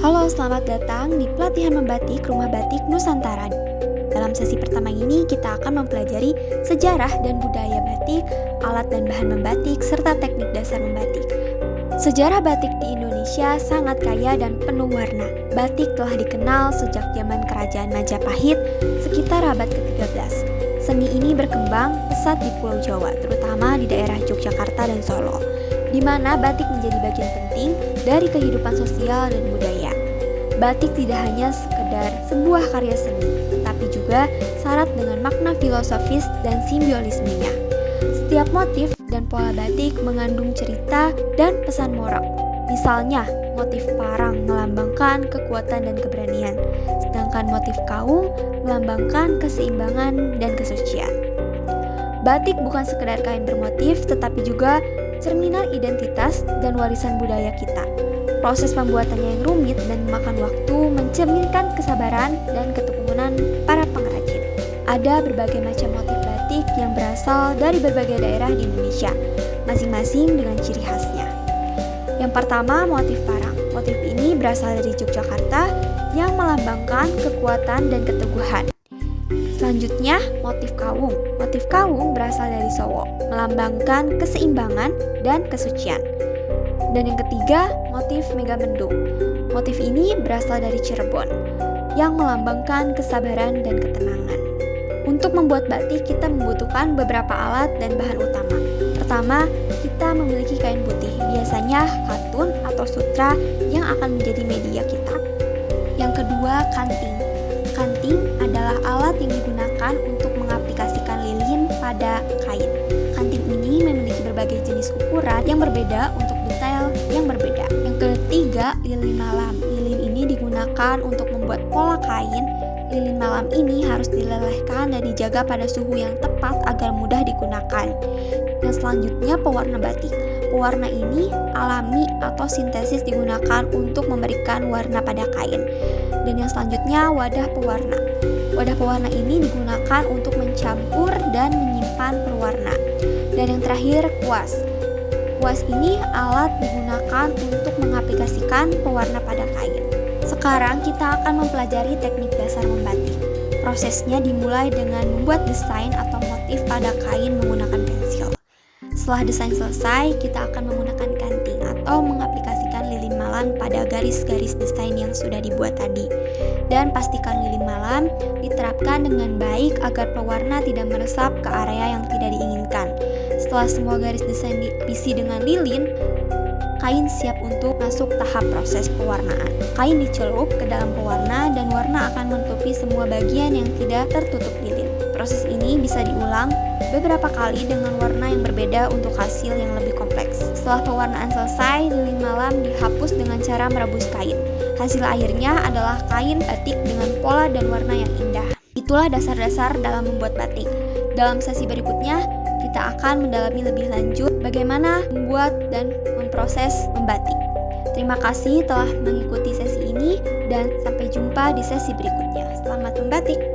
Halo, selamat datang di pelatihan membatik Rumah Batik Nusantara. Dalam sesi pertama ini, kita akan mempelajari sejarah dan budaya batik, alat dan bahan membatik, serta teknik dasar membatik. Sejarah batik di Indonesia sangat kaya dan penuh warna. Batik telah dikenal sejak zaman Kerajaan Majapahit sekitar abad ke-13. Seni ini berkembang pesat di Pulau Jawa, terutama di daerah Yogyakarta dan Solo, di mana batik menjadi bagian penting dari kehidupan sosial dan budaya. Batik tidak hanya sekedar sebuah karya seni, tetapi juga syarat dengan makna filosofis dan simbolismenya. Setiap motif dan pola batik mengandung cerita dan pesan moral. Misalnya, motif parang melambangkan kekuatan dan keberanian, sedangkan motif kaung melambangkan keseimbangan dan kesucian. Batik bukan sekedar kain bermotif, tetapi juga cerminan identitas dan warisan budaya kita. Proses pembuatannya yang rumit dan memakan waktu mencerminkan kesabaran dan ketekunan para pengrajin. Ada berbagai macam motif batik yang berasal dari berbagai daerah di Indonesia, masing-masing dengan ciri khasnya. Yang pertama, motif parang. Motif ini berasal dari Yogyakarta yang melambangkan kekuatan dan keteguhan. Selanjutnya, motif kaung. Motif kaung berasal dari Solo, melambangkan keseimbangan dan kesucian. Dan yang ketiga, motif Megamendung. Motif ini berasal dari Cirebon, yang melambangkan kesabaran dan ketenangan. Untuk membuat batik, kita membutuhkan beberapa alat dan bahan utama. Pertama, kita memiliki kain putih, biasanya katun atau sutra yang akan menjadi media kita. Yang kedua, kanting. Kanting adalah alat yang digunakan untuk mengaplikasikan lilin pada kain. Kanting ini memiliki berbagai jenis ukuran yang berbeda untuk detail yang berbeda. Yang ketiga, lilin malam. Lilin ini digunakan untuk membuat pola kain. Lilin malam ini harus dilelehkan dan dijaga pada suhu yang tepat agar mudah digunakan. Yang selanjutnya, pewarna batik. Pewarna ini alami atau sintesis digunakan untuk memberikan warna pada kain. Dan yang selanjutnya, wadah pewarna. Wadah pewarna ini digunakan untuk mencampur dan menyimpan pewarna. Dan yang terakhir, kuas. Kuas ini alat digunakan untuk mengaplikasikan pewarna pada kain. Sekarang kita akan mempelajari teknik dasar membatik. Prosesnya dimulai dengan membuat desain atau motif pada kain menggunakan pensil. Setelah desain selesai, kita akan menggunakan kanting atau mengaplikasikan lilin malam pada garis-garis desain yang sudah dibuat tadi. Dan pastikan lilin malam diterapkan dengan baik agar pewarna tidak meresap ke area yang tidak diinginkan. Setelah semua garis desain diisi dengan lilin, kain siap untuk masuk tahap proses pewarnaan. Kain dicelup ke dalam pewarna dan warna akan menutupi semua bagian yang tidak tertutup lilin. Proses ini bisa diulang beberapa kali dengan warna yang berbeda untuk hasil yang lebih kompleks. Setelah pewarnaan selesai, lilin malam dihapus dengan cara merebus kain. Hasil akhirnya adalah kain batik dengan pola dan warna yang indah. Itulah dasar-dasar dalam membuat batik. Dalam sesi berikutnya, kita akan mendalami lebih lanjut bagaimana membuat dan memproses membatik. Terima kasih telah mengikuti sesi ini dan sampai jumpa di sesi berikutnya. Selamat membatik!